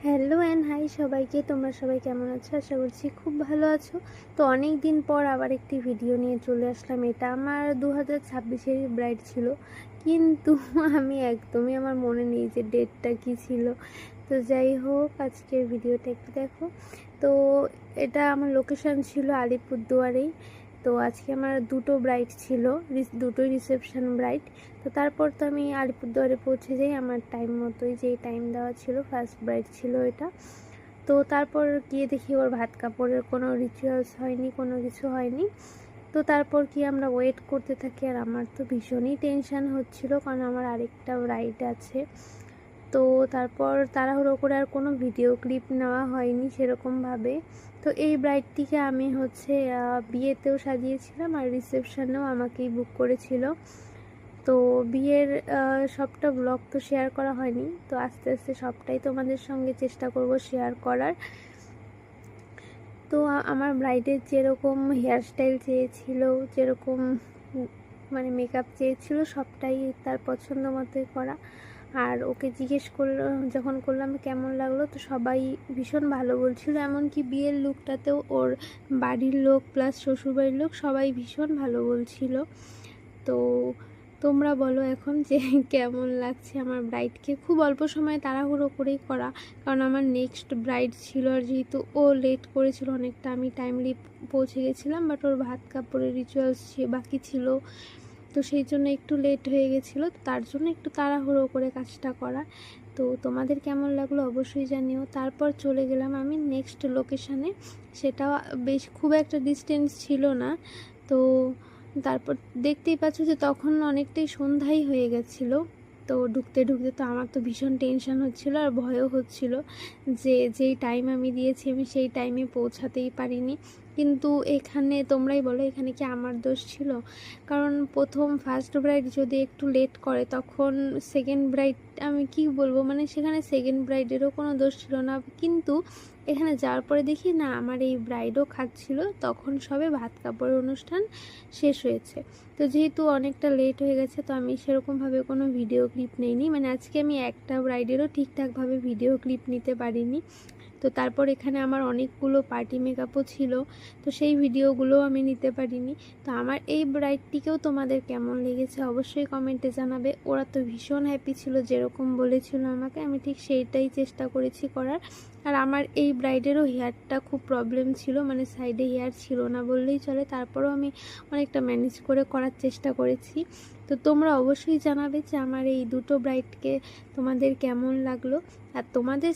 Hello and high সবাইকে, তোমরা সবাই কেমন আছো? আশা করছি খুব ভালো আছো। তো অনেক দিন পর আবার একটি ভিডিও নিয়ে চলে আসলাম। এটা আমার 2026-এরই ব্রাইড ছিল, কিন্তু আমি একদমই আমার মনে নেই যে ডেটটা কী ছিল। তো যাই হোক, আজকের ভিডিওটা একটু দেখো। তো এটা আমার লোকেশান ছিল আলিপুরদুয়ারেই। তো আজকে আমার দুটো ব্রাইড ছিল, দুটোই রিসেপশন ব্রাইড। তো তারপর তো আমি আলিপুরদুয়ারে পৌঁছে যাই আমার টাইম মতোই, যেই টাইম দেওয়া ছিল। ফার্স্ট ব্রাইড ছিল এটা। তো তারপর গিয়ে দেখি ওর ভাত কাপড়ের কোনো রিচুয়ালস হয়নি, কোনো কিছু হয়নি। তো তারপর কি আমরা ওয়েট করতে থাকি, আর আমার তো ভীষণই টেনশান হচ্ছিল, কারণ আমার আরেকটা ব্রাইড আছে। তো তারপর তাড়াহুড়ো করে আর কোনো ভিডিও ক্লিপ নেওয়া হয়নি সেরকমভাবে। তো এই ব্রাইডটিকে আমি বিয়েতেও সাজিয়েছিলাম, আর রিসেপশনেও আমাকেই বুক করেছিল। তো বিয়ের সবটা ব্লগ তো শেয়ার করা হয়নি, তো আস্তে আস্তে সবটাই তোমাদের সঙ্গে চেষ্টা করব শেয়ার করার। তো আমার ব্রাইডের যেরকম হেয়ারস্টাইল চেয়েছিল, যেরকম মানে মেকআপ চেয়েছিল, সবটাই তার পছন্দ মতোই করা। আর ওকে জিজ্ঞেস যখন করলাম কেমন লাগলো, তো সবাই ভীষণ ভালো বলছিল। এমনকি বিয়ের লুকটাতেও ওর বাড়ির লোক প্লাস শ্বশুরবাড়ির লোক সবাই ভীষণ ভালো বলছিল। তো তোমরা বলো এখন যে কেমন লাগছে আমার ব্রাইডকে। খুব অল্প সময় তাড়াহুড়ো করেই করা, কারণ আমার নেক্সট ব্রাইড ছিল, আর যেহেতু ও লেট করেছিল অনেকটা, আমি টাইমলি পৌঁছে গেছিলাম, বাট ওর ভাত কাপড়ের রিচুয়ালস বাকি ছিল, তো সেই জন্য একটু লেট হয়ে গেছিলো। তার জন্য একটু তাড়াহুড়ো করে কাজটা করা। তো তোমাদের কেমন লাগলো অবশ্যই জানিও। তারপর চলে গেলাম আমি নেক্সট লোকেশানে। সেটাও বেশ খুব একটা ডিস্টেন্স ছিল না। তো তারপর দেখতেই পাচ্ছ যে তখন অনেকটাই সন্ধ্যাই হয়ে গেছিলো। তো ঢুকতে ঢুকতে তো আমার তো ভীষণ টেনশান হচ্ছিলো, আর ভয়ও হচ্ছিলো যে যেই টাইম আমি দিয়েছি আমি সেই টাইমে পৌঁছাতেই পারিনি। কিন্তু এখানে তোমরাই বলো, এখানে কি আমার দোষ ছিল? কারণ ফার্স্ট ব্রাইড যদি একটু লেট করে, তখন সেকেন্ড ব্রাইড, আমি কি বলবো, মানে সেখানে সেকেন্ড ব্রাইডেরও কোনো দোষ ছিল না। কিন্তু এখানে যাওয়ার পরে দেখি না, আমার এই ব্রাইডও খাচ্ছিল, তখন সবে ভাত কাপড়ের অনুষ্ঠান শেষ হয়েছে। তো যেহেতু অনেকটা লেট হয়ে গেছে, তো আমি সেরকমভাবে কোনো ভিডিও ক্লিপ নেইনি, মানে আজকে আমি একটা ব্রাইডেরও ঠিকঠাকভাবে ভিডিও ক্লিপ নিতে পারিনি। তো তারপর এখানে আমার অনেকগুলো পার্টি মেকআপও ছিল, তো সেই ভিডিওগুলোও আমি নিতে পারিনি। তো আমার এই ব্রাইডটিকেও তোমাদের কেমন লেগেছে অবশ্যই কমেন্টে জানাবে। ওরা তো ভীষণ হ্যাপি ছিল, যেরকম বলেছিল আমাকে, আমি ঠিক সেইটাই চেষ্টা করেছি করার। আর আমার এই ব্রাইডেরও হেয়ারটা খুব প্রবলেম ছিল, মানে সাইডে হেয়ার ছিল না বললেই চলে, তারপরেও আমি অনেকটা ম্যানেজ করে করার চেষ্টা করেছি। তো তোমরা অবশ্যই জানাবে যে আমার এই দুটো ব্রাইডকে তোমাদের কেমন লাগলো, আর তোমাদের